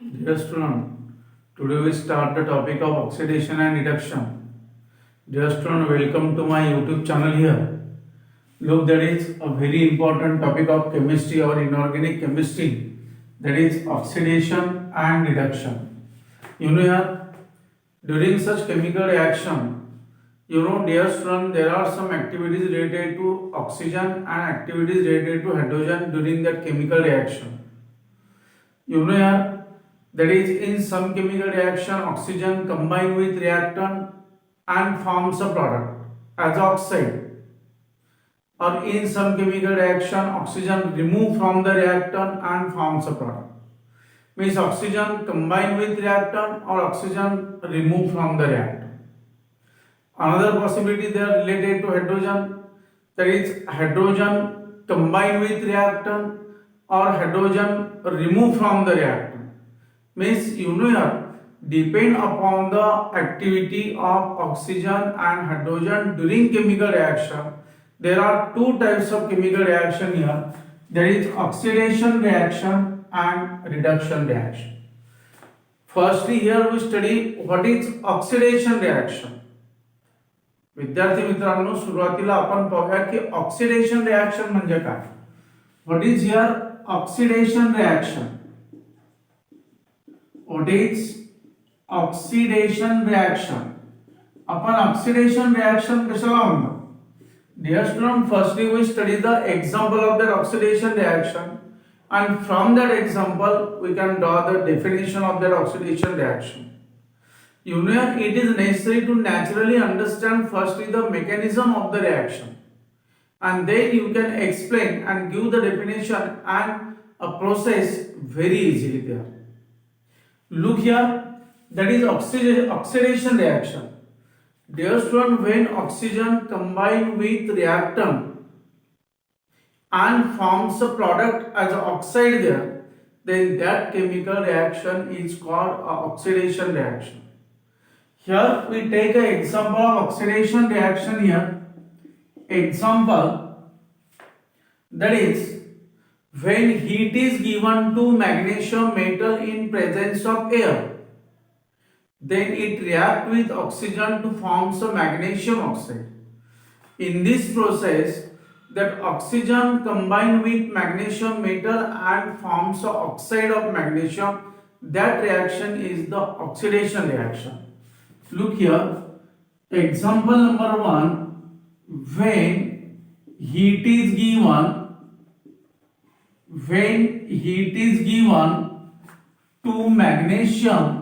Dear student, today we start the topic of oxidation and reduction. Dear student, welcome to my YouTube channel here. Look, that is a very important topic of chemistry or inorganic chemistry, that is oxidation and reduction. Here, during such chemical reaction, dear student, there are some activities related to oxygen and activities related to hydrogen during that chemical reaction. Here, that is, in some chemical reaction, oxygen combine with reactant and forms a product as oxide, or in some chemical reaction, oxygen remove from the reactant and forms a product. Means oxygen combine with reactant or oxygen remove from the reactant. Another possibility they are related to hydrogen, that is hydrogen combine with reactant or hydrogen remove from the reactant. Means here depend upon the activity of oxygen and hydrogen during chemical reaction. There are two types of chemical reaction here, there is oxidation reaction and reduction reaction. Firstly, here we study what is oxidation reaction. विद्यार्थी मित्रांनो, सुरुवातीला आपण पाहूया की oxidation reaction म्हणजे काय. What is here oxidation reaction. What is oxidation reaction? आपण oxidation reaction कशाला म्हणतो? Dear student, firstly we study the example of that oxidation reaction, and from that example we can draw the definition of that oxidation reaction. It is necessary to naturally understand firstly the mechanism of the reaction, and then you can explain and give the definition and a process very easily there. Look here, that is oxidation reaction. Dear student, when oxygen combine with reactant and forms a product as an oxide there, then that chemical reaction is called oxidation reaction. Here we take an example of oxidation reaction here. Example, that is, when heat is given to magnesium metal in presence of air, then it reacts with oxygen to form a magnesium oxide. In this process, that oxygen combine with magnesium metal and forms an oxide of magnesium. That reaction is the oxidation reaction. Look here, example number 1, when heat is given to magnesium,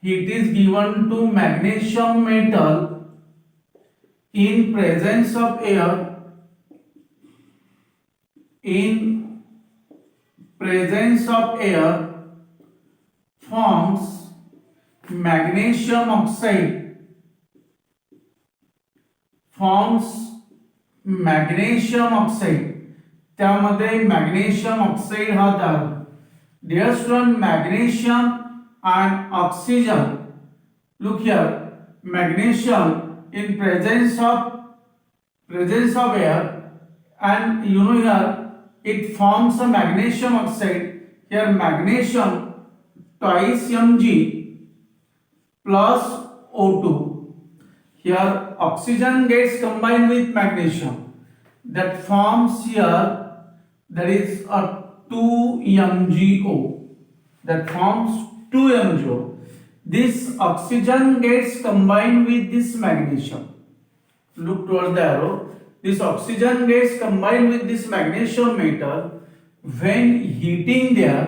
heat is given to magnesium metal in presence of air, forms magnesium oxide, त्यामध्ये magnesium oxide हा तयार. Dear student, magnesium and oxygen, look here, magnesium in presence of air, and here it forms a magnesium oxide. Here magnesium twice Mg plus O2. Here oxygen gets combined with magnesium, that forms here, that is a 2MgO, that forms 2MgO. This oxygen gets combined with this magnesium. Look towards the arrow. This oxygen gets combined with this magnesium metal. When heating there,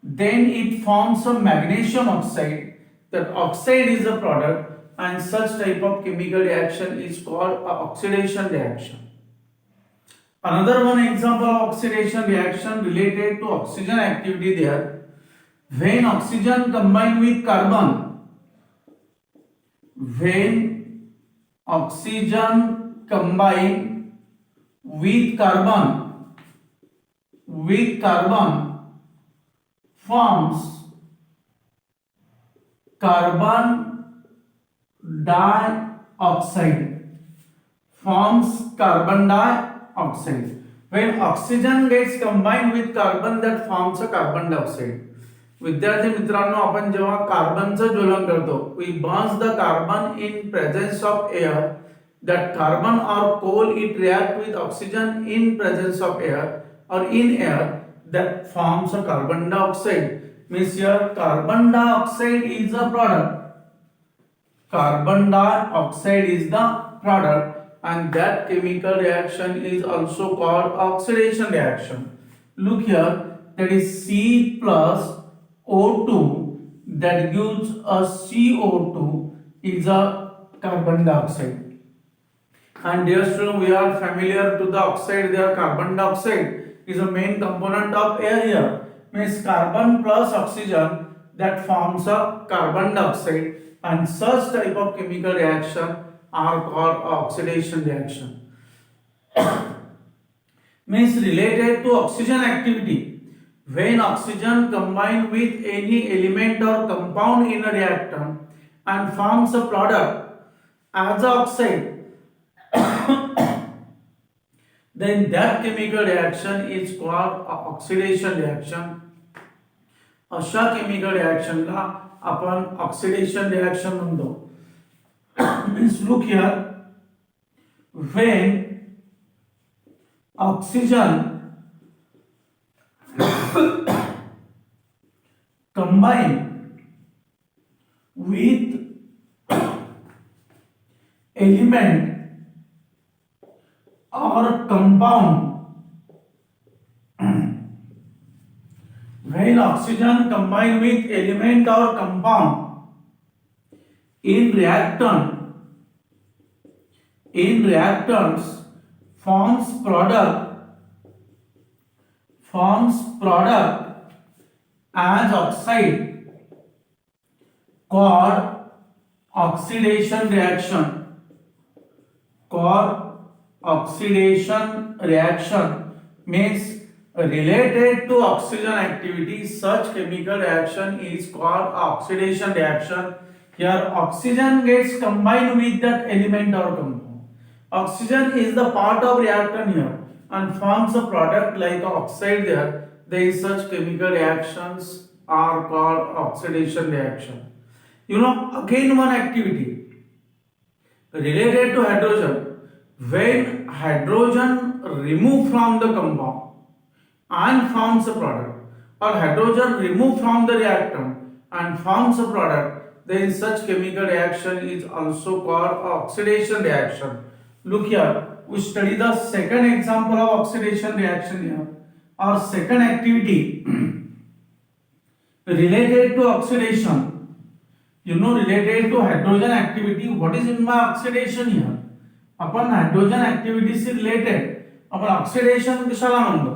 then it forms a magnesium oxide. That oxide is a product, and such type of chemical reaction is called a oxidation reaction. Another one example of oxidation reaction related to oxygen activity there. When oxygen combine with carbon, forms carbon dioxide. when oxygen gets combined with carbon that forms a carbon dioxide. विद्यार्थी मित्रांनो, आपण जेव्हा कार्बनचं ज्वलन करतो, we burns the carbon in presence of air. That carbon or coal, it react with oxygen in presence of air or in air, that forms a carbon dioxide. Means here carbon dioxide is a product. Carbon dioxide is the product, and that chemical reaction is also called oxidation reaction. Look here, that is C plus O2 that gives a CO2 is a carbon dioxide. And dear students, we are familiar to the oxide there. Carbon dioxide is a main component of air here. Means carbon plus oxygen that forms a carbon dioxide, and such type of chemical reaction are called oxidation reaction. Means related to oxygen activity. When oxygen combines with any element or compound in a reactant and forms a product as an oxide, then that chemical reaction is called oxidation reaction. अशा chemical reaction ला आपण oxidation reaction म्हणतो. Means look here, when oxygen combine with element or compound, when oxygen combine with element or compound in reactants forms product as oxide called oxidation reaction. Means related to oxygen activity, such chemical reaction is called oxidation reaction. Here oxygen gets combined with that element or compound. Oxygen is the part of reactant here and forms a product like oxide there. Then such chemical reactions are called oxidation reaction. You know, again one activity related to hydrogen. When hydrogen remove from the compound and forms a product, or hydrogen remove from the reactant and forms a product, then such chemical reaction is also called oxidation reaction. Look here, we study the second example of oxidation reaction here. Our second activity related to oxidation. You know, related to hydrogen activity. What is in my oxidation here? आपण hydrogen activity से related आपण oxidation कशाला म्हणतो?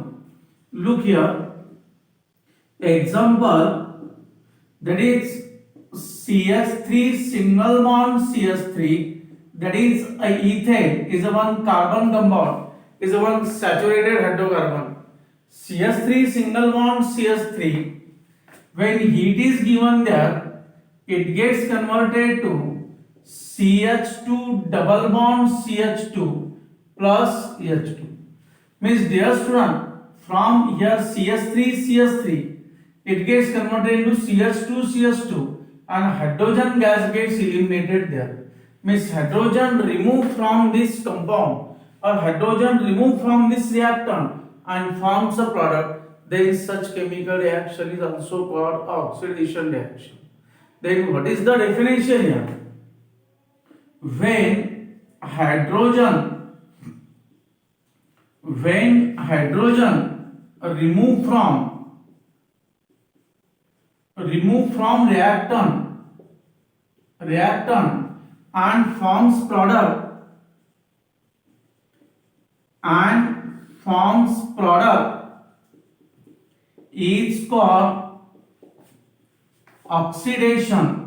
Look here, example, that is CH3 single bond CH3, that is a ethane is a one carbon compound, is a one saturated hydrocarbon. CH3 single bond CH3, when heat is given there, it gets converted to CH2 double bond CH2 plus H2. Means dear student, from here CH3 it gets converted into CH2 and hydrogen gas gets eliminated there. Means hydrogen removed from this compound or hydrogen removed from this reactant and forms a product. Then such chemical reaction is also called oxidation reaction. Then what is the definition here? When hydrogen remove from reactant and forms product is called oxidation.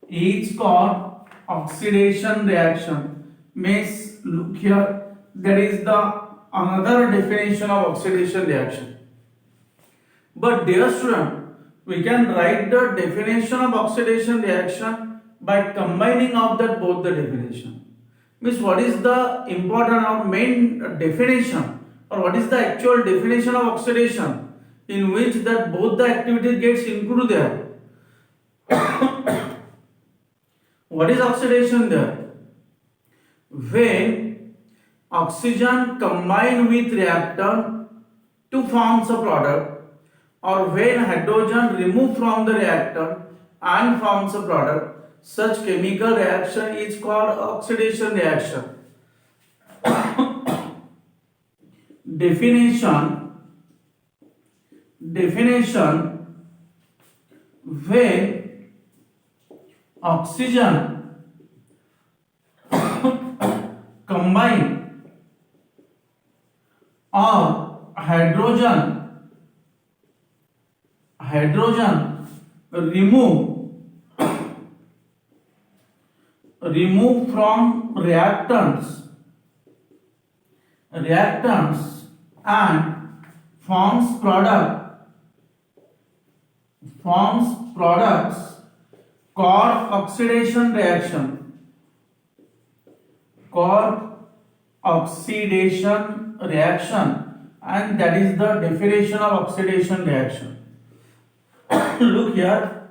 Is called oxidation reaction. Means look here, there is the another definition of oxidation reaction. But dear student, we can write the definition of oxidation reaction by combining of that both the definition. means what is the important or main definition, or what is the actual definition of oxidation in which that both the activities gets included there. What is oxidation there? When oxygen combine with reactant to form a product, or when hydrogen remove from the reactant and forms a product, such chemical reaction is called oxidation reaction. Definition: when oxygen combine or hydrogen remove from reactants and forms products called oxidation reaction. And that is the definition of oxidation reaction. Look here,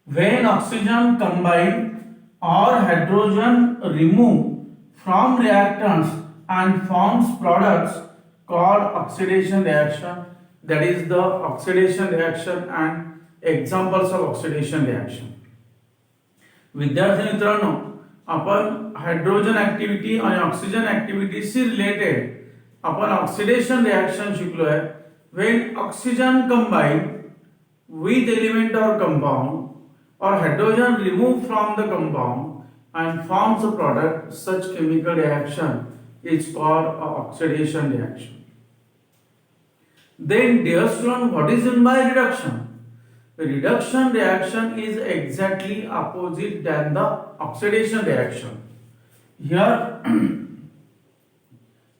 when oxygen combine or hydrogen remove from reactants and forms products called oxidation reaction, that is the oxidation reaction and examples of oxidation reaction. विद्यार्थी मित्रांनो, आपण hydrogen activity आणि oxygen ऍक्टिव्हिटीशी related आपण oxidation reaction शिकलोय. When oxygen combine with element or compound, or hydrogen removed from the compound and forms a product, such chemical reaction is called a oxidation reaction. Then dear student, what is meant by reduction? The reduction reaction is exactly opposite than the oxidation reaction. Here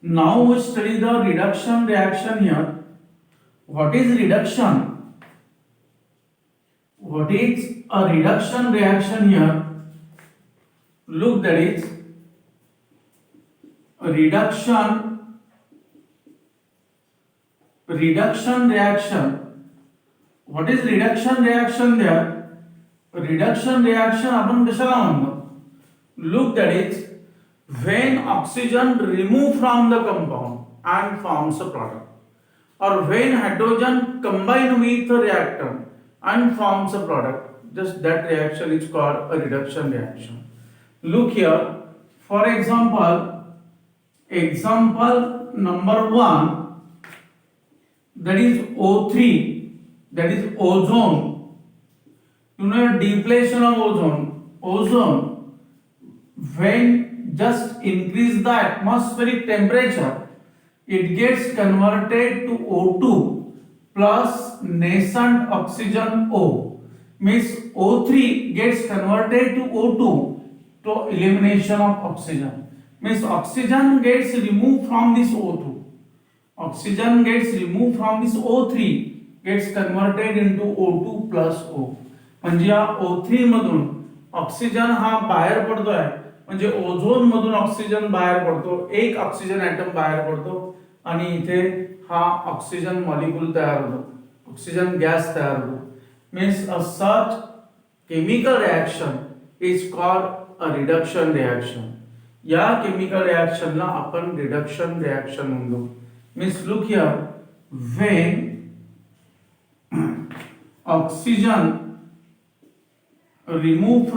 now we study the reduction reaction here. What is reduction? What is a reduction reaction here? Look, that is a reduction reaction. What is reduction reaction there? Reduction reaction आपण कशाला म्हणतो? Look, that is when oxygen remove from the compound and forms a product, or when hydrogen combine with a reactant and forms a product, just that reaction is called a reduction reaction. Look here, for example number 1, that is O3, that is ozone. You know, depletion of ozone when just increase the atmospheric temperature, it gets converted to O2 plus nascent oxygen O, means O3 gets converted to O2 to elimination of oxygen, means oxygen gets removed from this O2, oxygen gets removed from this O3, gets converted into O2 plus O. म्हणजे या O3 मधून oxygen हा बाहेर पडतोय, म्हणजे ozone मधून oxygen बाहेर पडतो, एक ऑक्सिजन ऍटम बाहेर पडतो आणि इथे हा ऑक्सिजन मॉलिक्यूल तयार होतो, ऑक्सिजन गॅस तयार होतो. Means a such chemical reaction is called a reduction reaction. या केमिकल रिएक्शनला आपण रिडक्शन रिएक्शन म्हणतो. Means look here, when oxygen remove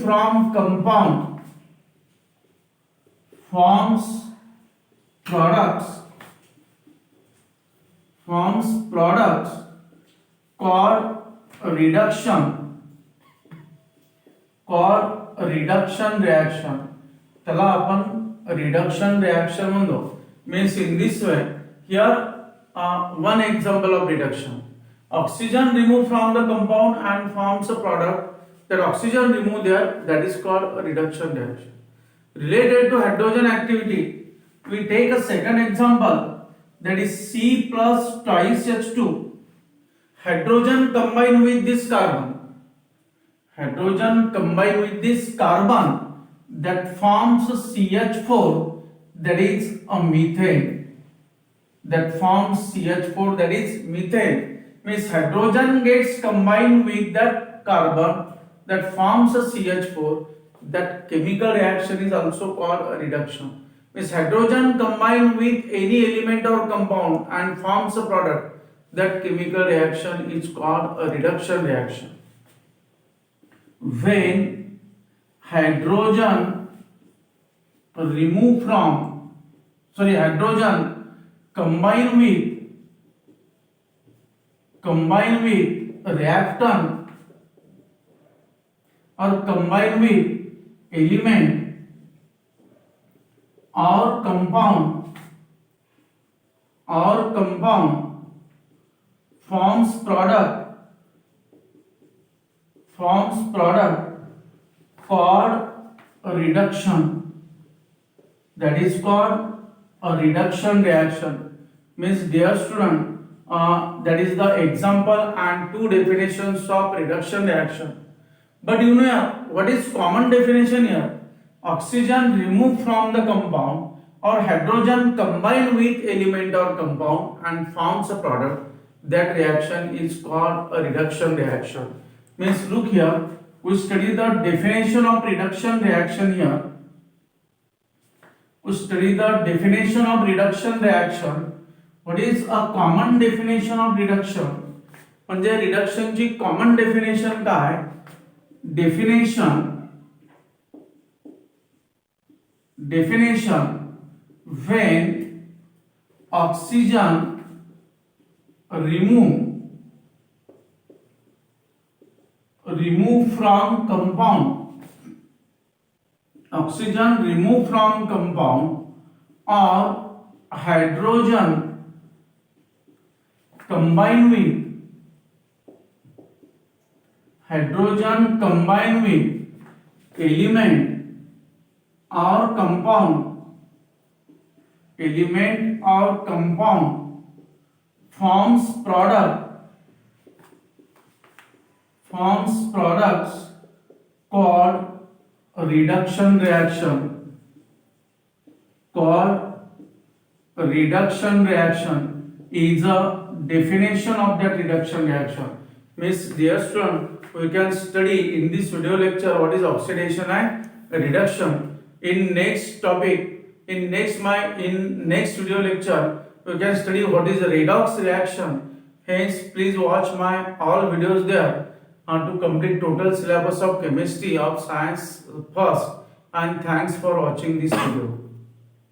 from compound forms products called reduction reaction. त्याला आपण reduction reaction म्हणतो. Means in this way, here one example of reduction: oxygen removed from the compound and forms a product. That oxygen removed there, that is called a reduction reaction. Related to hydrogen activity, we take a second example, that is C plus twice H2. Hydrogen combine with this carbon hydrogen combine with this carbon that forms CH4, that is a methane. That forms CH4, that is methane. Means hydrogen gets combined with that carbon that forms a CH4. That chemical reaction is also called a reduction. Means hydrogen combined with any element or compound and forms a product. That chemical reaction is called a reduction reaction. When hydrogen hydrogen combine with reactant or combine with element or compound forms product called a reduction. That is called a reduction reaction. Means dear student, that is the example and two definitions of reduction reaction. But you know what is common definition here? Oxygen removed from the compound or hydrogen combined with element or compound and forms a product. That reaction is called a reduction reaction. Means look here, we study the definition of reduction reaction here. We study the definition of reduction reaction. What is a common definition of reduction? म्हणजे reduction ची common definition काय? Definition when oxygen remove from compound, or hydrogen combine with element or compound forms products called a reduction reaction. Reduction reaction is a definition of that reduction reaction. Means dear student, we can study in this video lecture what is oxidation and reduction. In next video lecture we can study what is a redox reaction. Hence please watch my all videos there to complete total syllabus of chemistry of science first. And thanks for watching this video.